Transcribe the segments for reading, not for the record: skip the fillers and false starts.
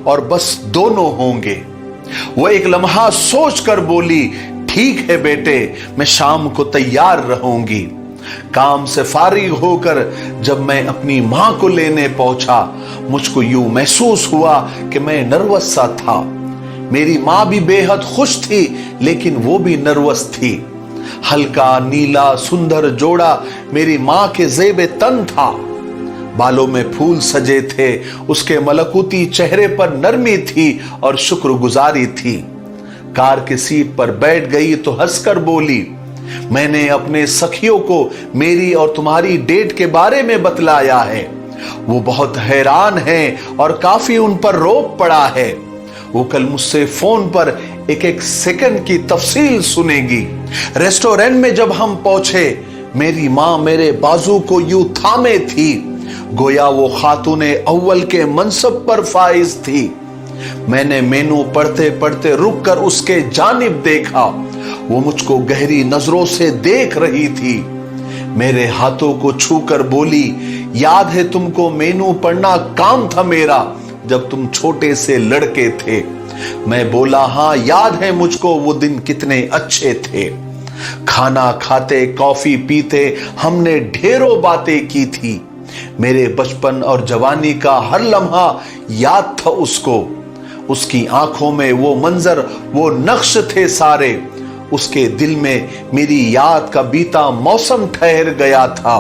और बस दोनों होंगे। वो एक लम्हा सोच कर बोली, ठीक है बेटे, मैं शाम को तैयार रहूंगी। काम से फारिग होकर जब मैं अपनी मां को लेने पहुंचा, मुझको यूं महसूस हुआ कि मैं नर्वस सा था। मेरी मां भी बेहद खुश थी, लेकिन वो भी नर्वस थी। हल्का नीला सुंदर जोड़ा मेरी मां के जेबे तन था। बालों में फूल सजे थे, उसके मलकूती चेहरे पर नरमी थी और शुक्रगुजारी थी। कार की सीट पर बैठ गई तो हंसकर बोली, मैंने अपने सखियों को मेरी और तुम्हारी डेट के बारे में बतलाया है। वो बहुत हैरान हैं और काफी उन पर रोब पड़ा है। वो कल मुझसे फोन पर एक एक सेकंड की तफसील सुनेगी। रेस्टोरेंट में जब हम पहुंचे, मेरी मां मेरे बाजू को यूं थामे थी, गोया वो खातूने अव्वल के मनसब पर फाइज थी। मैंने मेनू पढ़ते पढ़ते रुक कर उसके जानिब देखा। वो मुझको गहरी नजरों से देख रही थी। मेरे हाथों को छूकर बोली, याद है तुमको मेनू पढ़ना काम था मेरा जब तुम छोटे से लड़के थे। मैं बोला, हाँ याद है मुझको, वो दिन कितने अच्छे थे। खाना खाते कॉफी पीते हमने ढेरों बातें की थी। मेरे बचपन और जवानी का हर लम्हा याद था उसको। उसकी आंखों में वो मंजर, वो नक्श थे सारे। उसके दिल में मेरी याद का बीता मौसम ठहर गया था।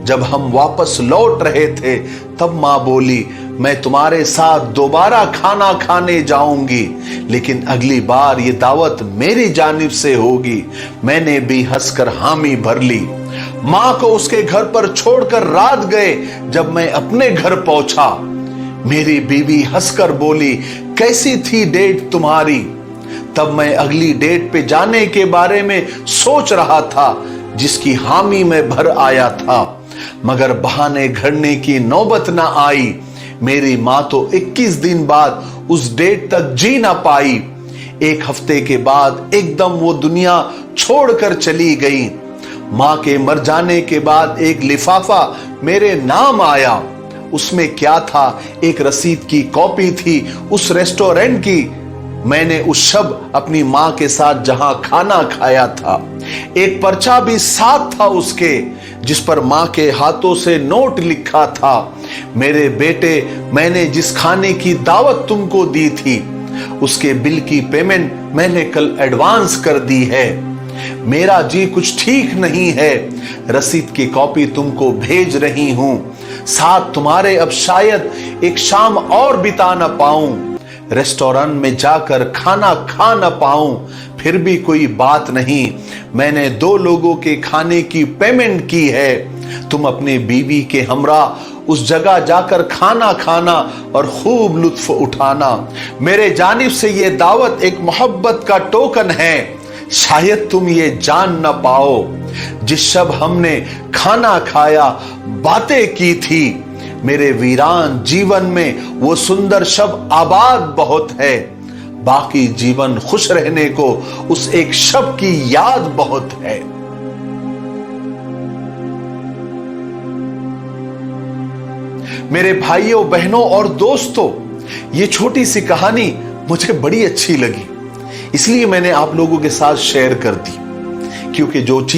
जब हम वापस लौट रहे थे, तब मां बोली, मैं तुम्हारे साथ दोबारा खाना खाने जाऊंगी, लेकिन अगली बार ये दावत मेरी जानिब से होगी। मैंने भी हंसकर हामी भर ली। मां को उसके घर पर छोड़कर रात गए। जब मैं अपने घर पहुंचा, मेरी बीवी हंसकर बोली, कैसी थी डेट तुम्हारी? तब मैं अगली डेट पे जाने के बारे में सोच रहा था, जिसकी हामी में भर आया था, मगर बहाने घड़ने की नौबत ना आई। मेरी मां तो 21 दिन बाद उस डेट तक जी ना पाई। एक हफ्ते के बाद एकदम वो दुनिया छोड़कर चली गई। मां के मर जाने के बाद एक लिफाफा मेरे नाम आया। उसमें क्या था? एक रसीद की कॉपी थी उस रेस्टोरेंट की। मैंने उस शब अपनी मां के साथ जहां खाना खाया था। एक पर्चा भी साथ था उसके, जिस पर मां के हाथों से नोट लिखा था, मेरे बेटे, मैंने जिस खाने की दावत तुमको दी थी, उसके बिल की पेमेंट मैंने कल एडवांस कर दी है। मेरा जी कुछ ठीक नहीं है। रसीद की कॉपी तुमको भेज रही हूं। साथ तुम्हारे अब शायद एक शाम और बिता न पाऊं, रेस्टोरेंट में जाकर खाना खा न पाऊं। फिर भी कोई बात नहीं, मैंने 2 लोगों के खाने की पेमेंट की है। तुम अपने बीवी के हमरा उस जगह जाकर खाना खाना और खूब लुत्फ उठाना। मेरे जानिब से ये दावत एक मोहब्बत का टोकन है। शायद तुम ये जान न पाओ, जिस शब हमने खाना खाया, बातें की थी, मेरे वीरान जीवन में वो सुंदर शब आबाद बहुत है। बाकी जीवन खुश रहने को उस एक शब की याद बहुत है। मेरे भाइयों बहनों और दोस्तों, ये छोटी सी कहानी मुझे बड़ी अच्छी लगी, इसलिए मैंने आप लोगों के साथ शेयर कर दी। क्योंकि जो चीज